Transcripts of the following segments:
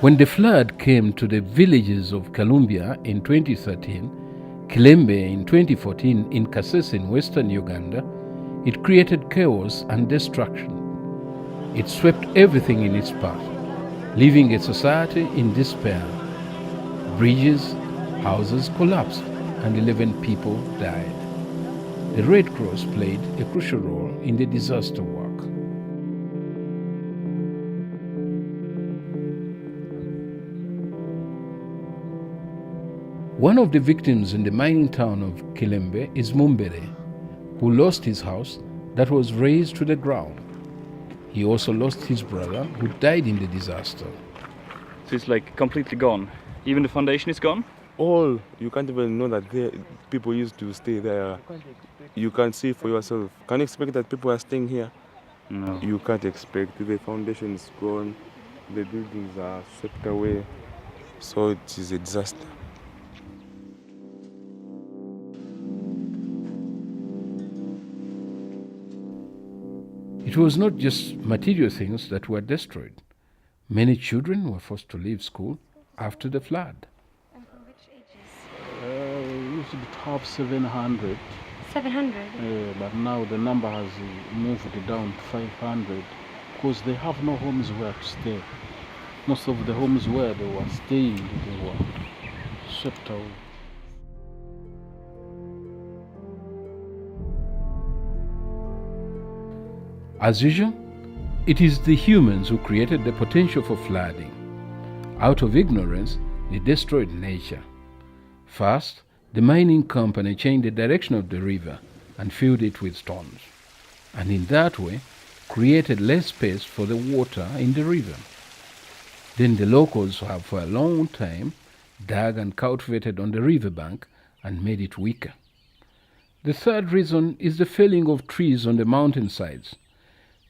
When the flood came to the villages of Columbia in 2013, Kilembe in 2014 in Kasese in western Uganda, it created chaos and destruction. It swept everything in its path, leaving a society in despair. Bridges, houses collapsed, and 11 people died. The Red Cross played a crucial role in the disaster work. One of the victims in the mining town of Kilembe is Mumbere, who lost his house that was razed to the ground. He also lost his brother, who died in the disaster. So it's like completely gone? Even the foundation is gone? All, you can't even know that people used to stay there. You can't see for yourself. Can you expect that people are staying here? No. You can't expect. The foundation is gone, the buildings are swept away, so it is a disaster. It was not just material things that were destroyed. Many children were forced to leave school after the flood. And from which ages? We used to have 700. 700? But now the number has moved down to 500 because they have no homes where to stay. Most of the homes where they were staying, they were swept away. As usual, it is the humans who created the potential for flooding. Out of ignorance, they destroyed nature. First, the mining company changed the direction of the river and filled it with stones, and in that way created less space for the water in the river. Then the locals have for a long time dug and cultivated on the riverbank and made it weaker. The third reason is the felling of trees on the mountainsides.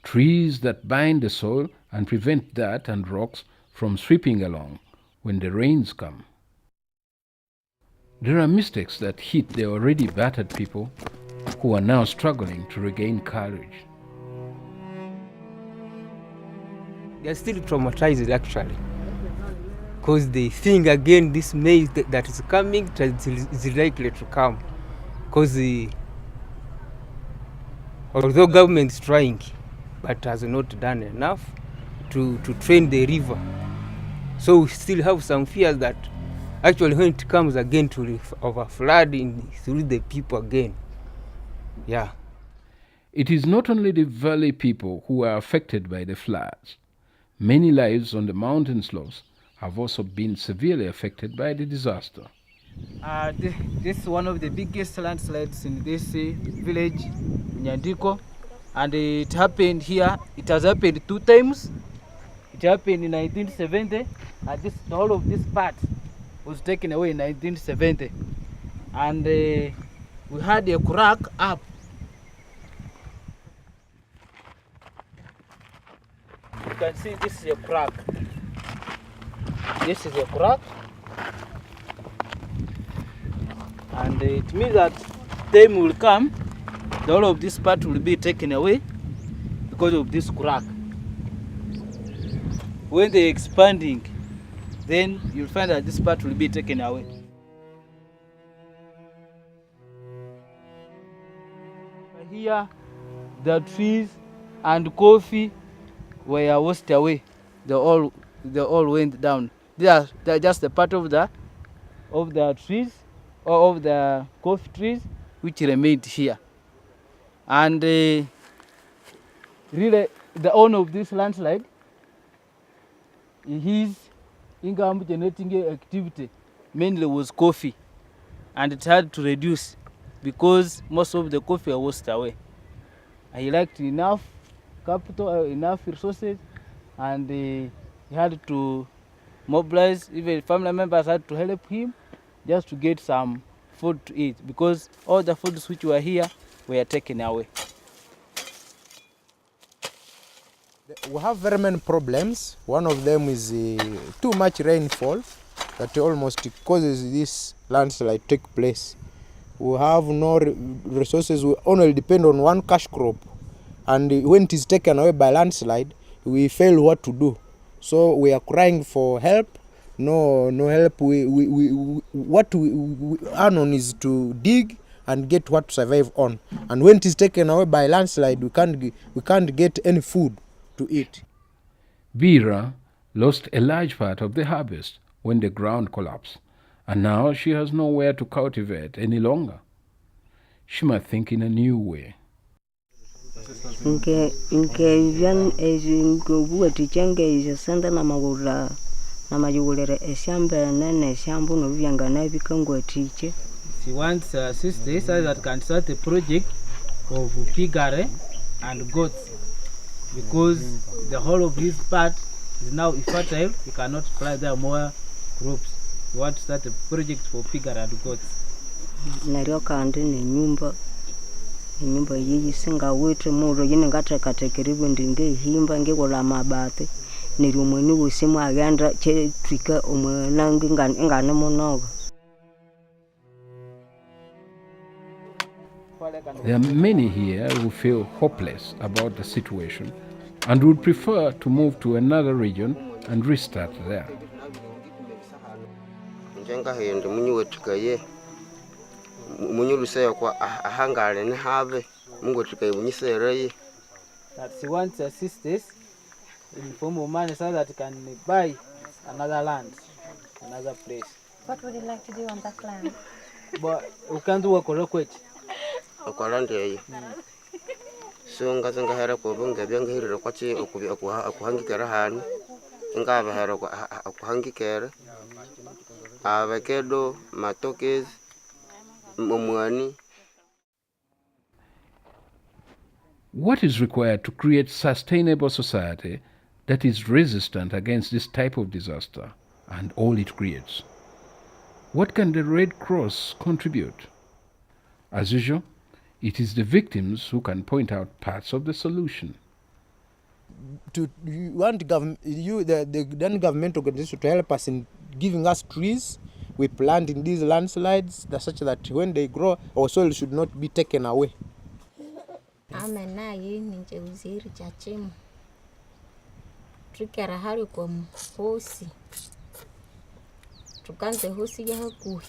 Trees that bind the soil and prevent dirt and rocks from sweeping along when the rains come. There are mistakes that hit the already battered people who are now struggling to regain courage. They are still traumatized actually, because they think again this May that is coming is likely to come, because although government is trying, but has not done enough to train the river. So we still have some fears that actually when it comes again to overflooding through the people again. Yeah. It is not only the valley people who are affected by the floods. Many lives on the mountain slopes have also been severely affected by the disaster. This is one of the biggest landslides in this village, Nyandiko. And it happened here. It has happened 2 times. It happened in 1970, and the whole of this part was taken away in 1970. And we had a crack up. You can see this is a crack. This is a crack. And it means that time will come, the whole of this part will be taken away because of this crack. When they're expanding, then you'll find that this part will be taken away. Here, the trees and coffee were washed away. They all went down. They're just the part of the trees or of the coffee trees which remained here. And really, the owner of this landslide, his income generating activity mainly was coffee, and it had to reduce because most of the coffee was washed away. He lacked enough capital, enough resources, and he had to mobilize. Even family members had to help him just to get some food to eat because all the foods which were here were taken away. We have very many problems. One of them is too much rainfall that almost causes this landslide take place. We have no resources. We only depend on one cash crop and when it is taken away by landslide, we fail what to do. So we are crying for help. No help. What we earn on is to dig and get what to survive on. And when it is taken away by landslide, we can't get any food to eat. Bira lost a large part of the harvest when the ground collapsed, and now she has nowhere to cultivate any longer. She must think in a new way. Nke ngubu atichenge izasanda na mayugulere eshamba nene eshambu no byanga na bikango atiche. She wants sisters that can start a project of piggery and goats, because the whole of this part is now fertile. You cannot plant there more crops. You want to start a project for piggery and goats. Naryo kandi ni nyumba yiyi singa wete muro yine ngatekeribu ndinge himba ngekola mabati niryo mwene wosimu agenda twika omwanange ngane monoga. There are many here who feel hopeless about the situation and would prefer to move to another region and restart there. Njenga hende munyiwetukaye munyuluseyo kwa ahangale ne have mungu tukaye munyisereye. That she wants sisters in form of money so that can buy another land, another place. What would you like to do on that land? But we can't work or quit. Okolande so ngazanga hera ko bunga byanga hirira kwachi okuhangikera hanu ngaba hera ko okuhangikera abakedo matokezi momwani. What is required to create sustainable society that is resistant against this type of disaster and all it creates? What can the Red Cross contribute? As usual, it is the victims who can point out parts of the solution. You want the non-government organization to help us in giving us trees. We plant in these landslides such that when they grow, our soil should not be taken away. Amena yini nje uziri chachimu. Tukera hari kwa hosi. Tukanze hosi ya hakuhi.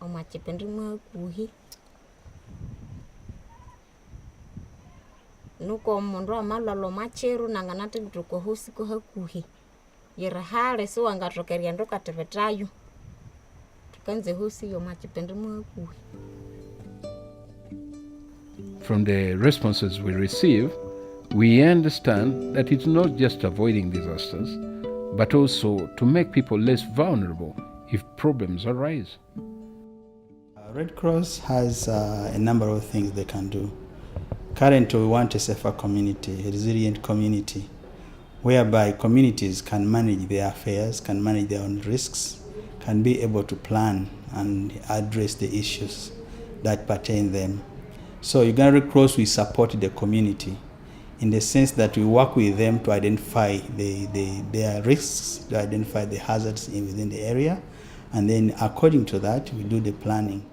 Omachipendi mwa hakuhi. Nuko mundu amalolo macheru nanganate tuko hosi ko hakuhi. Yerahale so angatokeria ndoka tevetayo. Tukanze hosi yo machipendi mwa hakuhi. From the responses we receive, we understand that it's not just avoiding disasters, but also to make people less vulnerable if problems arise. Red Cross has a number of things they can do. Currently, we want a safer community, a resilient community, whereby communities can manage their affairs, can manage their own risks, can be able to plan and address the issues that pertain them. So Uganda Red Cross, we support the community in the sense that we work with them to identify their risks, to identify the hazards within the area, and then according to that, we do the planning.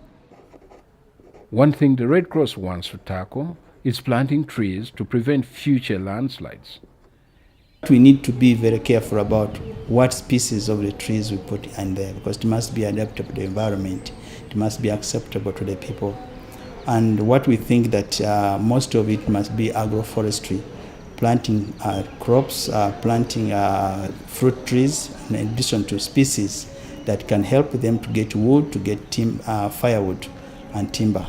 One thing the Red Cross wants to tackle is planting trees to prevent future landslides. We need to be very careful about what species of the trees we put in there, because it must be adaptable to the environment, it must be acceptable to the people. And what we think that most of it must be agroforestry, planting crops, planting fruit trees, in addition to species that can help them to get wood, to get firewood and timber.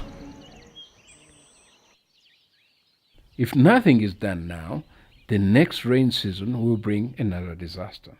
If nothing is done now, the next rain season will bring another disaster.